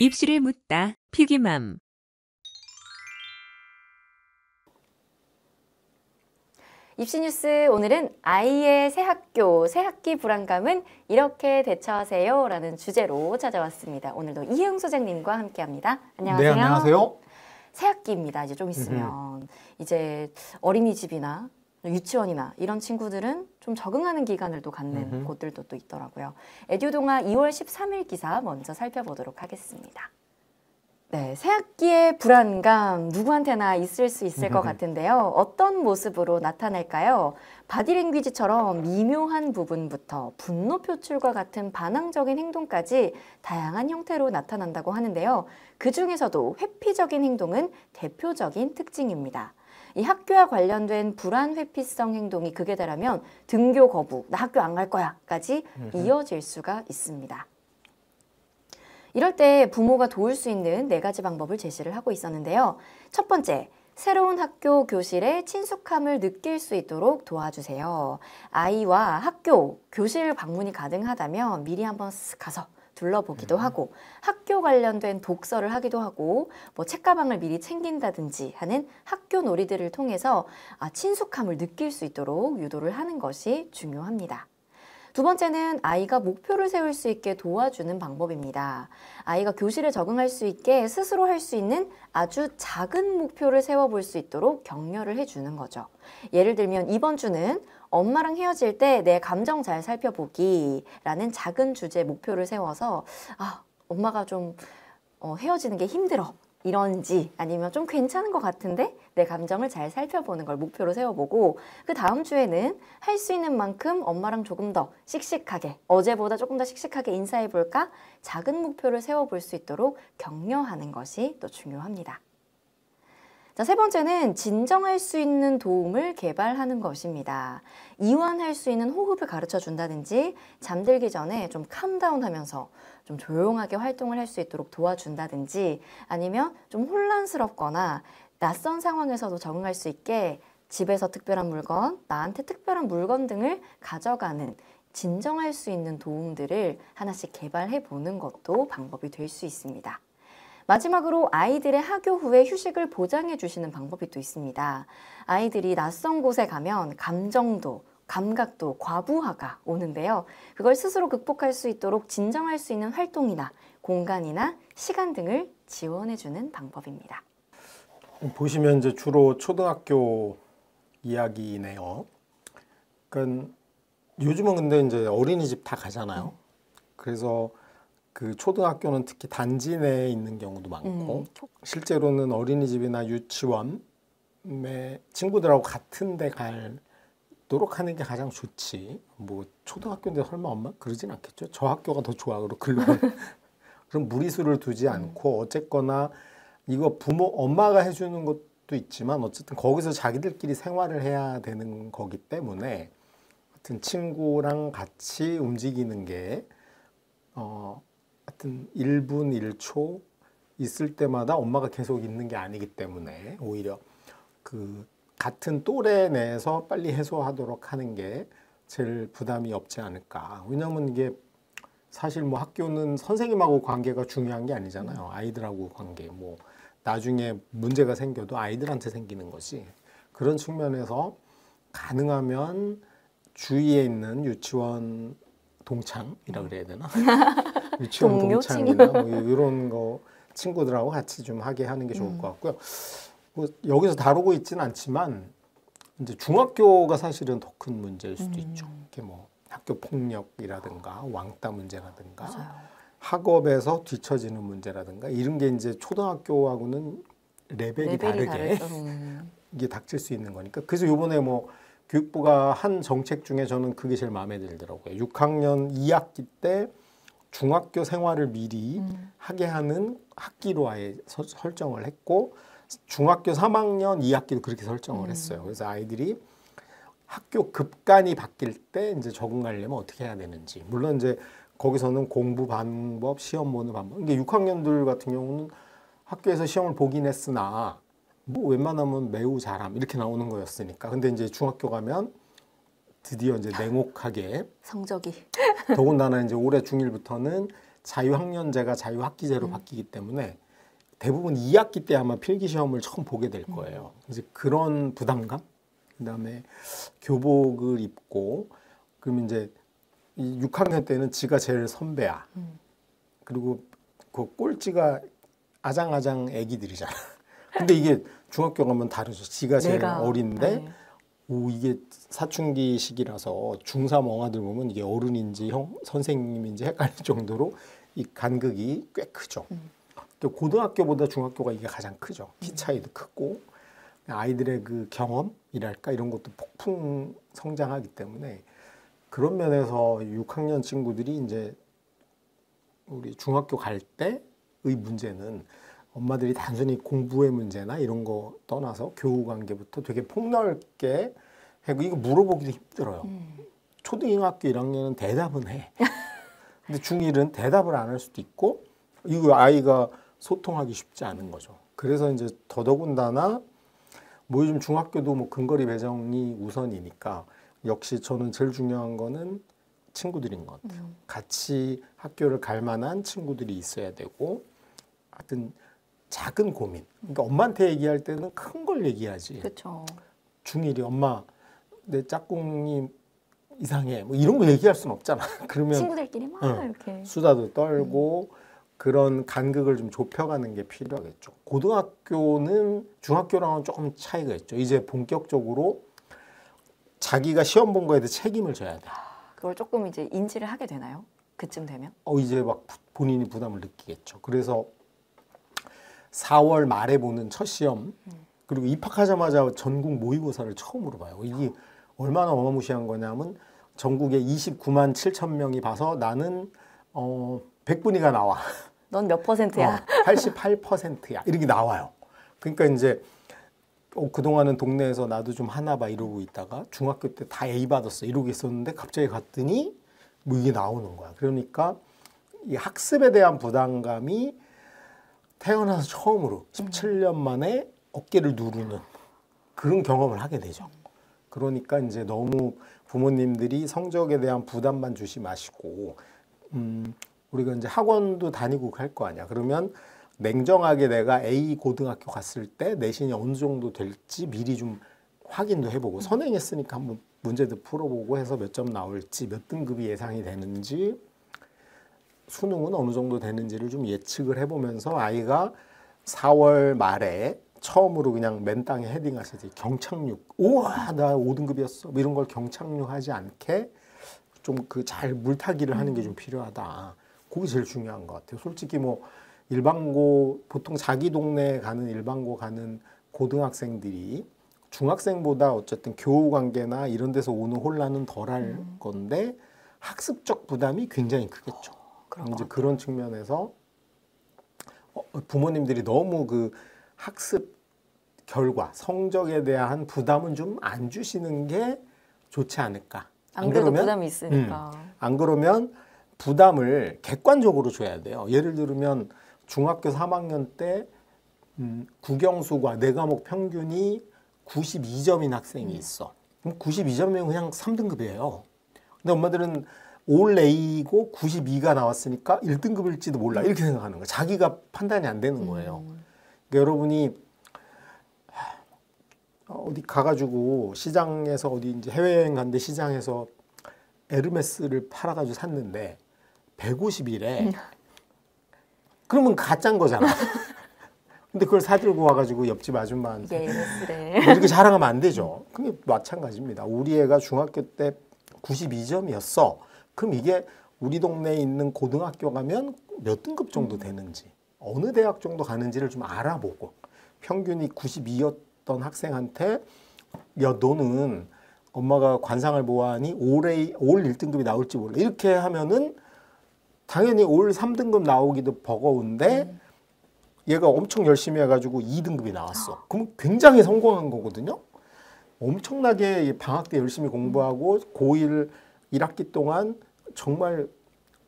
입시를 묻다 피기맘. 입시뉴스 오늘은 아이의 새 학교, 새 학기 불안감은 이렇게 대처하세요 라는 주제로 찾아왔습니다. 오늘도 이혜영 소장님과 함께합니다. 안녕하세요. 네, 안녕하세요. 새 학기입니다. 이제 좀 있으면 이제 어린이집이나 유치원이나 이런 친구들은 좀 적응하는 기간을 또 갖는 곳들도 또 있더라고요. 에듀동아 2월 13일 기사 먼저 살펴보도록 하겠습니다. 네, 새학기의 불안감 누구한테나 있을 수 있을 것 같은데요. 어떤 모습으로 나타날까요? 바디랭귀지처럼 미묘한 부분부터 분노 표출과 같은 반항적인 행동까지 다양한 형태로 나타난다고 하는데요. 그 중에서도 회피적인 행동은 대표적인 특징입니다. 이 학교와 관련된 불안 회피성 행동이 극에 달하면 등교 거부, 나 학교 안 갈 거야까지 이어질 수가 있습니다. 이럴 때 부모가 도울 수 있는 4가지 방법을 제시를 하고 있었는데요. 첫 번째, 새로운 학교 교실에 친숙함을 느낄 수 있도록 도와주세요. 아이와 학교, 교실 방문이 가능하다면 미리 한번 가서 둘러보기도 하고 학교 관련된 독서를 하기도 하고 뭐 책가방을 미리 챙긴다든지 하는 학교 놀이들을 통해서 친숙함을 느낄 수 있도록 유도를 하는 것이 중요합니다. 두 번째는 아이가 목표를 세울 수 있게 도와주는 방법입니다. 아이가 교실에 적응할 수 있게 스스로 할 수 있는 아주 작은 목표를 세워볼 수 있도록 격려를 해주는 거죠. 예를 들면 이번 주는 엄마랑 헤어질 때 내 감정 잘 살펴보기 라는 작은 주제 목표를 세워서 엄마가 좀 헤어지는 게 힘들어 이런지 아니면 좀 괜찮은 것 같은데 내 감정을 잘 살펴보는 걸 목표로 세워보고 그 다음 주에는 할 수 있는 만큼 엄마랑 조금 더 씩씩하게 어제보다 조금 더 씩씩하게 인사해볼까 작은 목표를 세워볼 수 있도록 격려하는 것이 또 중요합니다. 자, 세 번째는 진정할 수 있는 도움을 개발하는 것입니다. 이완할 수 있는 호흡을 가르쳐 준다든지 잠들기 전에 좀 캄다운 하면서 좀 조용하게 활동을 할 수 있도록 도와준다든지 아니면 좀 혼란스럽거나 낯선 상황에서도 적응할 수 있게 집에서 특별한 물건, 나한테 특별한 물건 등을 가져가는 진정할 수 있는 도움들을 하나씩 개발해 보는 것도 방법이 될 수 있습니다. 마지막으로 아이들의 학교 후에 휴식을 보장해 주시는 방법이 또 있습니다. 아이들이 낯선 곳에 가면 감정도, 감각도 과부하가 오는데요. 그걸 스스로 극복할 수 있도록 진정할 수 있는 활동이나 공간이나 시간 등을 지원해 주는 방법입니다. 보시면 이제 주로 초등학교 이야기네요. 그러니까 요즘은 근데 이제 어린이집 다 가잖아요. 그래서 그 초등학교는 특히 단지 내에 있는 경우도 많고 실제로는 어린이집이나 유치원에 친구들하고 같은 데 가도록 하는 게 가장 좋지. 뭐 초등학교인데 설마 엄마 그러진 않겠죠. 저 학교가 더 좋아. 그럼 무리수를 두지 않고 어쨌거나 이거 엄마가 해주는 것도 있지만 어쨌든 거기서 자기들끼리 생활을 해야 되는 거기 때문에 하여튼 친구랑 같이 움직이는 게 하여튼 1분 1초 있을 때마다 엄마가 계속 있는 게 아니기 때문에 오히려 그 같은 또래 내에서 빨리 해소하도록 하는 게 제일 부담이 없지 않을까. 왜냐하면 이게 사실 뭐 학교는 선생님하고 관계가 중요한 게 아니잖아요. 아이들하고 관계, 뭐 나중에 문제가 생겨도 아이들한테 생기는 것이 그런 측면에서 가능하면 주위에 있는 유치원 동창이라 그래야 되나? 유치원 동창이나 뭐 이런 거 친구들하고 같이 좀 하게 하는 게 좋을 것 같고요. 뭐 여기서 다루고 있지는 않지만 이제 중학교가 사실은 더 큰 문제일 수도 있죠. 이렇게 뭐 학교 폭력이라든가 왕따 문제라든가 맞아요. 학업에서 뒤처지는 문제라든가 이런 게 이제 초등학교하고는 레벨이 다르게 이게 닥칠 수 있는 거니까. 그래서 이번에 뭐 교육부가 한 정책 중에 저는 그게 제일 마음에 들더라고요. 6학년 2학기 때 중학교 생활을 미리 하게 하는 학기로 아예 설정을 했고 중학교 3학년 2학기도 그렇게 설정을 했어요. 그래서 아이들이 학교 급간이 바뀔 때 이제 적응하려면 어떻게 해야 되는지. 물론 이제 거기서는 공부 방법, 시험 보는 방법. 이게 6학년들 같은 경우는 학교에서 시험을 보긴 했으나 뭐 웬만하면 매우 잘함 이렇게 나오는 거였으니까. 근데 이제 중학교 가면 드디어 이제 냉혹하게 성적이 더군다나 이제 올해 중1부터는 자유학년제가 자유학기제로 바뀌기 때문에 대부분 2학기 때 아마 필기시험을 처음 보게 될 거예요. 이제 그런 부담감, 그다음에 교복을 입고 그러면 이제 이 6학년 때는 지가 제일 선배야. 그리고 그 꼴찌가 아장아장 애기들이잖아. 근데 이게 중학교 가면 다르죠. 지가 제일 어린데 네. 오 이게 사춘기 시기라서 중3 엉아들 보면 이게 어른인지 선생님인지 헷갈릴 정도로 이 간극이 꽤 크죠. 또 고등학교보다 중학교가 이게 가장 크죠. 키 차이도 크고 아이들의 그 경험이랄까 이런 것도 폭풍 성장하기 때문에 그런 면에서 6학년 친구들이 이제 우리 중학교 갈 때의 문제는 엄마들이 단순히 공부의 문제나 이런 거 떠나서 교우 관계부터 되게 폭넓게 하고 이거 물어보기도 힘들어요. 초등학교 1학년은 대답은 해. 근데 중1은 대답을 안 할 수도 있고 이거 아이가 소통하기 쉽지 않은 거죠. 그래서 이제 더더군다나 뭐 요즘 중학교도 뭐 근거리 배정이 우선이니까 역시 저는 제일 중요한 거는 친구들인 것 같아요. 같이 학교를 갈 만한 친구들이 있어야 되고 하여튼 작은 고민. 그러니까 엄마한테 얘기할 때는 큰 걸 얘기하지. 그렇죠. 중1이 엄마 내 짝꿍이 이상해. 뭐 이런 거 얘기할 수는 없잖아. 그러면 친구들끼리 막 이렇게 수다도 떨고 그런 간극을 좀 좁혀가는 게 필요하겠죠. 고등학교는 중학교랑은 조금 차이가 있죠. 이제 본격적으로 자기가 시험 본 거에 대해 책임을 져야 돼. 그걸 조금 이제 인지를 하게 되나요? 그쯤 되면? 이제 막 본인이 부담을 느끼겠죠. 그래서 4월 말에 보는 첫 시험 그리고 입학하자마자 전국 모의고사를 처음으로 봐요. 이게 얼마나 어마무시한 거냐면 전국에 29만 7천 명이 봐서 나는 100분위가 나와. 넌 몇 %야? 88%야. 이렇게 나와요. 그러니까 이제 그동안은 동네에서 나도 좀 하나 봐 이러고 있다가 중학교 때 다 A 받았어 이러고 있었는데 갑자기 갔더니 뭐 이게 나오는 거야. 그러니까 이 학습에 대한 부담감이 태어나서 처음으로 17년 만에 어깨를 누르는 그런 경험을 하게 되죠. 그러니까 이제 너무 부모님들이 성적에 대한 부담만 주지 마시고 우리가 이제 학원도 다니고 할 거 아니야. 그러면 냉정하게 내가 A 고등학교 갔을 때 내신이 어느 정도 될지 미리 좀 확인도 해보고 선행했으니까 한번 문제도 풀어보고 해서 몇 점 나올지 몇 등급이 예상이 되는지 수능은 어느 정도 되는지를 좀 예측을 해보면서 아이가 4월 말에 처음으로 그냥 맨 땅에 헤딩하시지 경착륙 우와 나 5등급이었어 뭐 이런 걸 경착륙하지 않게 좀 그 잘 물타기를 하는 게 좀 필요하다. 그게 제일 중요한 것 같아요. 솔직히 뭐 일반고 보통 자기 동네에 가는 일반고 가는 고등학생들이 중학생보다 어쨌든 교우 관계나 이런 데서 오는 혼란은 덜할 건데 학습적 부담이 굉장히 크겠죠. 이제 그런 측면에서 부모님들이 너무 그 학습 결과 성적에 대한 부담은 좀 안 주시는 게 좋지 않을까. 안 그래도 부담이 있으니까. 안 그러면 부담을 객관적으로 줘야 돼요. 예를 들면 중학교 3학년 때 국영수과 4과목 평균이 92점인 학생이 있어. 그럼 92점이면 그냥 3등급이에요. 근데 엄마들은 올 A고 92가 나왔으니까 1등급일지도 몰라 이렇게 생각하는 거예요. 자기가 판단이 안 되는 거예요. 그러니까 여러분이 어디 가가지고 시장에서 어디 이제 해외여행 갔는데 시장에서 에르메스를 팔아가지고 샀는데 150이래. 그러면 가짜인 거잖아. 근데 그걸 사들고 와가지고 옆집 아줌마한테 에르메스래. 이렇게 자랑하면 안 되죠. 그게 마찬가지입니다. 우리 애가 중학교 때 92점이었어. 그럼 이게 우리 동네에 있는 고등학교 가면 몇 등급 정도 되는지 어느 대학 정도 가는지를 좀 알아보고 평균이 92였던 학생한테 야 너는 엄마가 관상을 보아하니 올 1등급이 나올지 몰라 이렇게 하면은 당연히 올 3등급 나오기도 버거운데 얘가 엄청 열심히 해가지고 2등급이 나왔어. 그럼 굉장히 성공한 거거든요. 엄청나게 방학 때 열심히 공부하고 고1 1학기 동안 정말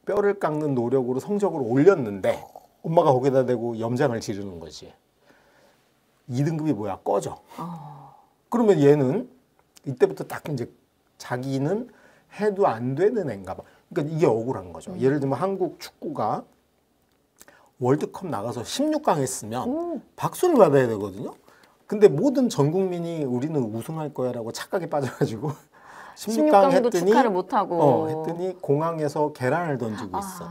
뼈를 깎는 노력으로 성적을 올렸는데 엄마가 거기다 대고 염장을 지르는 거지. 2등급이 뭐야? 꺼져. 그러면 얘는 이때부터 딱 이제 자기는 해도 안 되는 애인가 봐. 그러니까 이게 억울한 거죠. 예를 들면 한국 축구가 월드컵 나가서 16강 했으면 박수를 받아야 되거든요. 근데 모든 전 국민이 우리는 우승할 거야라고 착각에 빠져가지고 16강 16강도 했더니 축하를 못하고 했더니 공항에서 계란을 던지고 있어.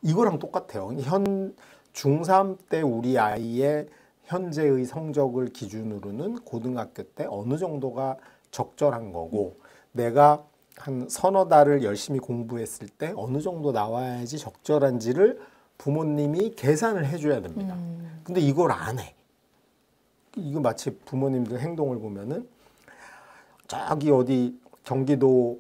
이거랑 똑같아요. 현 중3 때 우리 아이의 현재의 성적을 기준으로는 고등학교 때 어느 정도가 적절한 거고 내가 한 서너 달을 열심히 공부했을 때 어느 정도 나와야지 적절한지를 부모님이 계산을 해줘야 됩니다. 근데 이걸 안 해. 이거 마치 부모님들 행동을 보면은 저기 어디 경기도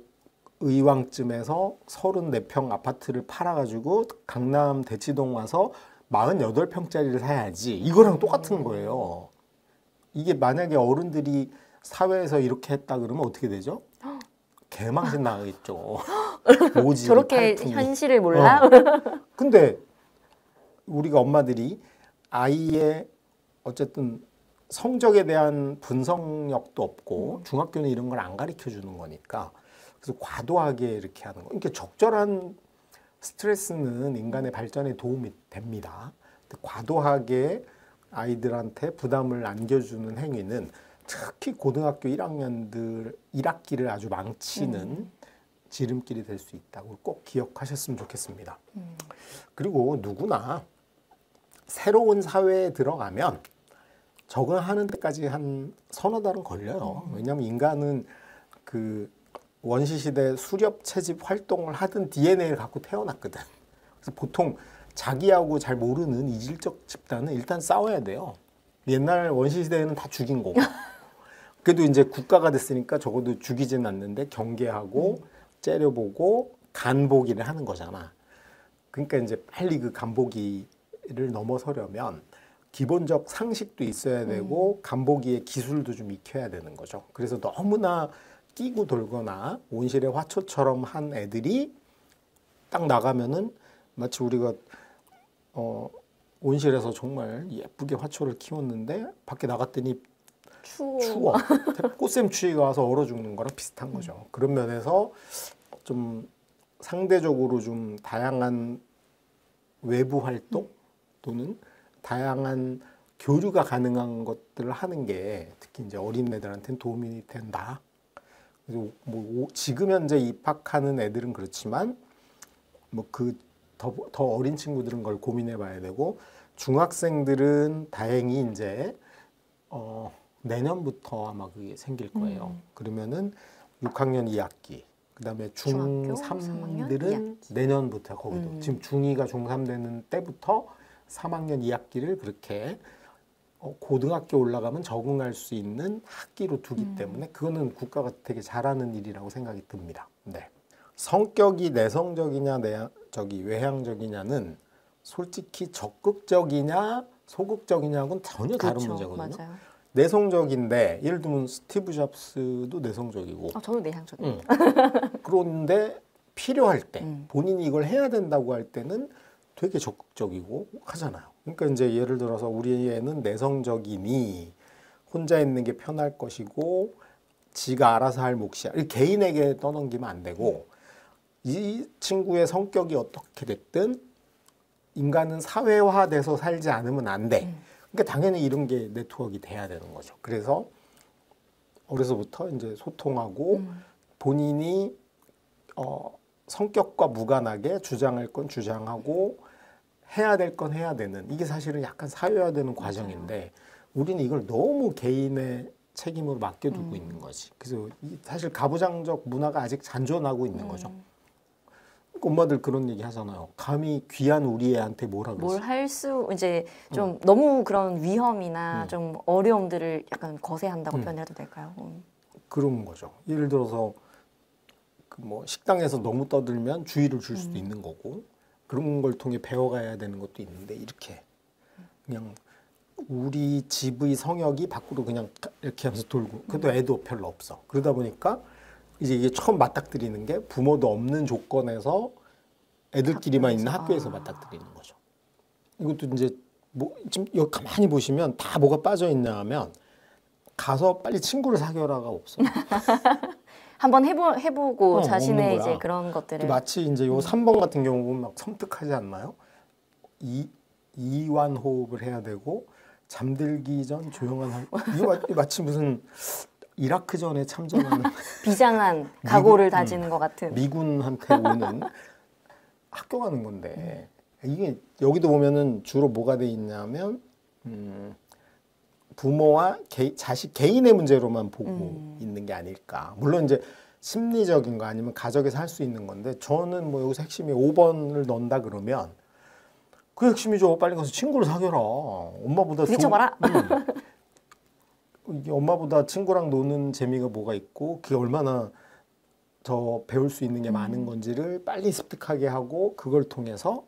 의왕쯤에서 34평 아파트를 팔아가지고 강남 대치동 와서 48평짜리를 사야지. 이거랑 똑같은 거예요. 이게 만약에 어른들이 사회에서 이렇게 했다 그러면 어떻게 되죠? 개망신 나겠죠. 모지 저렇게 팔풍이. 현실을 몰라? 근데 우리가 엄마들이 아이의 어쨌든 성적에 대한 분석력도 없고 중학교는 이런 걸 안 가르쳐 주는 거니까 그래서 과도하게 이렇게 하는 거. 그러니까 적절한 스트레스는 인간의 발전에 도움이 됩니다. 근데 과도하게 아이들한테 부담을 안겨주는 행위는 특히 고등학교 1학년들 1학기를 아주 망치는 지름길이 될 수 있다고 꼭 기억하셨으면 좋겠습니다. 그리고 누구나 새로운 사회에 들어가면 적응하는 데까지 한 서너 달은 걸려요. 왜냐하면 인간은 그 원시시대 수렵 채집 활동을 하던 DNA를 갖고 태어났거든. 그래서 보통 자기하고 잘 모르는 이질적 집단은 일단 싸워야 돼요. 옛날 원시시대에는 다 죽인 거고. 그래도 이제 국가가 됐으니까 적어도 죽이진 않는데 경계하고 째려보고 간보기를 하는 거잖아. 그러니까 이제 빨리 그 간보기를 넘어서려면 기본적 상식도 있어야 되고 간보기의 기술도 좀 익혀야 되는 거죠. 그래서 너무나 끼고 돌거나 온실의 화초처럼 한 애들이 딱 나가면은 마치 우리가 온실에서 정말 예쁘게 화초를 키웠는데 밖에 나갔더니 추워. 꽃샘추위가 와서 얼어 죽는 거랑 비슷한 거죠. 그런 면에서 좀 상대적으로 좀 다양한 외부 활동 또는 다양한 교류가 가능한 것들을 하는 게 특히 이제 어린애들한테는 도움이 된다. 그래서 뭐 지금 현재 입학하는 애들은 그렇지만 뭐 그 더 어린 친구들은 그걸 고민해 봐야 되고 중학생들은 다행히 이제 내년부터 아마 그게 생길 거예요. 그러면은 6학년 2학기 그다음에 중3들은 내년부터 거기도 지금 중2가 중3 되는 때부터 3학년 2학기를 그렇게 고등학교 올라가면 적응할 수 있는 학기로 두기 때문에 그거는 국가가 되게 잘하는 일이라고 생각이 듭니다. 네. 성격이 내성적이냐 외향적이냐는 솔직히 적극적이냐 소극적이냐하고는 전혀 다른 그렇죠. 문제거든요. 맞아요. 내성적인데 예를 들면 스티브 잡스도 내성적이고 저도 내향적이에요. 그런데 필요할 때 본인이 이걸 해야 된다고 할 때는 되게 적극적이고 하잖아요. 그러니까 이제 예를 들어서 우리 애는 내성적이니 혼자 있는 게 편할 것이고 지가 알아서 할 몫이야. 개인에게 떠넘기면 안 되고 이 친구의 성격이 어떻게 됐든 인간은 사회화돼서 살지 않으면 안 돼. 그러니까 당연히 이런 게 네트워크가 돼야 되는 거죠. 그래서 어려서부터 이제 소통하고 본인이 성격과 무관하게 주장할 건 주장하고 해야 될 건 해야 되는 이게 사실은 약간 사회화되는 과정인데 우리는 이걸 너무 개인의 책임으로 맡겨두고 있는 거지. 그래서 사실 가부장적 문화가 아직 잔존하고 있는 거죠. 엄마들 그런 얘기 하잖아요. 감히 귀한 우리 애한테 뭐라 그랬어? 뭘 할 수 이제 좀 너무 그런 위험이나 좀 어려움들을 약간 거세한다고 표현해도 될까요? 그런 거죠. 예를 들어서 그 뭐 식당에서 너무 떠들면 주의를 줄 수도 있는 거고 그런 걸 통해 배워가야 되는 것도 있는데 이렇게 그냥 우리 집의 성역이 밖으로 그냥 이렇게 하면서 돌고 그래도 애도 별로 없어. 그러다 보니까 이제 이게 처음 맞닥뜨리는 게 부모도 없는 조건에서 애들끼리만 있는 학교에서 맞닥뜨리는 거죠. 이것도 이제 뭐 지금 여기 가만히 보시면 다 뭐가 빠져 있냐 하면 가서 빨리 친구를 사귀어라가 없어요. 한번 해보고 자신의 없는 거야. 이제 그런 것들을 마치 이제 요 3번 같은 경우 보면 막 섬뜩하지 않나요? 이완 호흡을 해야 되고 잠들기 전 조용한 이거 마치 무슨 이라크전에 참전하는 비장한 각오를 다지는 것 같은. 미군한테 오는 학교 가는 건데 이게 여기도 보면은 주로 뭐가 돼 있냐면 부모와 자식 개인의 문제로만 보고 있는 게 아닐까. 물론 이제 심리적인 거 아니면 가정에서 할 수 있는 건데 저는 뭐 여기서 핵심이 5번을 넣는다 그러면 그 핵심이죠. 빨리 가서 친구를 사귀어라. 엄마보다 부딪혀봐라. 이게 엄마보다 친구랑 노는 재미가 뭐가 있고 그게 얼마나 더 배울 수 있는 게 많은 건지를 빨리 습득하게 하고 그걸 통해서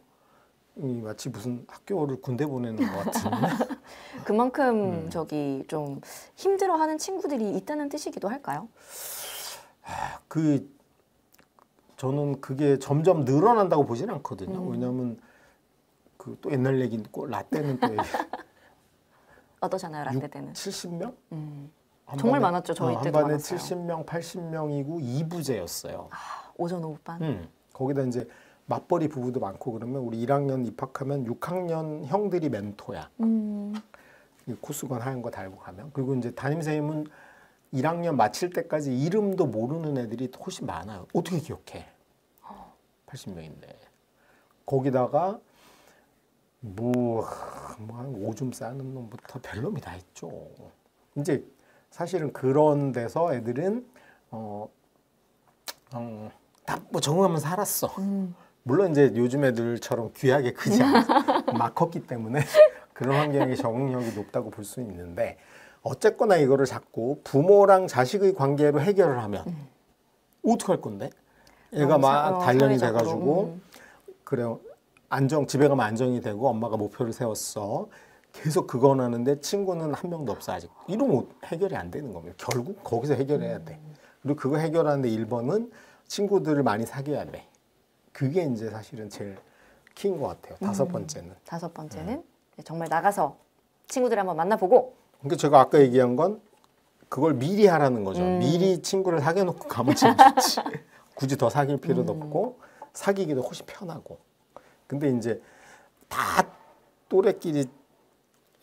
마치 무슨 학교를 군대 보내는 것 같은 그만큼 저기 좀 힘들어하는 친구들이 있다는 뜻이기도 할까요? 저는 그게 점점 늘어난다고 보진 않거든요. 왜냐하면 그 또 옛날 얘기 있고 라떼는 또 어떠잖아요, 라떼 때는. 70명? 정말 많았죠, 저희 때도 한 반에 많았어요. 70명, 80명이고 2부제였어요. 오전 오후반. 거기다 이제 맞벌이 부부도 많고 그러면 우리 1학년 입학하면 6학년 형들이 멘토야. 이 코수건 하얀 거 달고 가면. 그리고 이제 담임선생님은 1학년 마칠 때까지 이름도 모르는 애들이 훨씬 많아요. 어떻게 기억해? 80명인데. 거기다가 한 오줌 싸는 놈부터 별놈이 다 있죠. 이제 사실은 그런 데서 애들은 다 뭐 적응하면 살았어. 물론 이제 요즘 애들처럼 귀하게 크지 않아. 막 컸기 때문에 그런 환경에 적응력이 높다고 볼 수는 있는데 어쨌거나 이거를 자꾸 부모랑 자식의 관계로 해결을 하면 어떡할 건데? 애가 막 단련이 돼가지고 그래요. 집에 가면 안정이 되고 엄마가 목표를 세웠어. 계속 그건 하는데 친구는 한 명도 없어 아직. 이러면 해결이 안 되는 겁니다. 결국 거기서 해결해야 돼. 그리고 그거 해결하는데 1번은 친구들을 많이 사귀어야 돼. 그게 이제 사실은 제일 키인 것 같아요. 5번째는. 5번째는 정말 나가서 친구들 한번 만나보고. 그러니까 제가 아까 얘기한 건 그걸 미리 하라는 거죠. 미리 친구를 사귀어놓고 가면 제일 좋지. 굳이 더 사귈 필요도 없고 사귀기도 훨씬 편하고. 근데 이제 다 또래끼리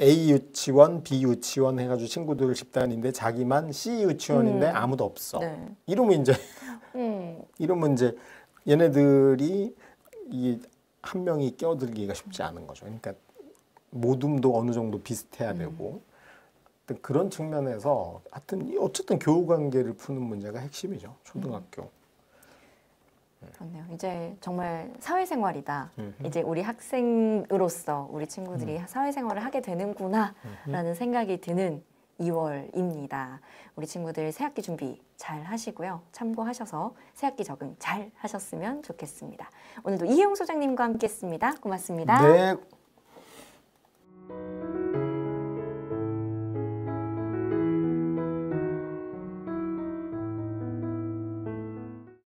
A 유치원, B 유치원 해가지고 친구들 집단인데 자기만 C 유치원인데 아무도 없어. 네. 이러면 이제 얘네들이 이 한 명이 껴들기가 쉽지 않은 거죠. 그러니까 모둠도 어느 정도 비슷해야 되고 그런 측면에서 하여튼 어쨌든 교우 관계를 푸는 문제가 핵심이죠. 초등학교. 그렇네요. 이제 정말 사회생활이다. 이제 우리 학생으로서 우리 친구들이 사회생활을 하게 되는구나라는 생각이 드는 2월입니다. 우리 친구들 새학기 준비 잘 하시고요. 참고하셔서 새학기 적응 잘 하셨으면 좋겠습니다. 오늘도 이혜용 소장님과 함께했습니다. 고맙습니다. 네.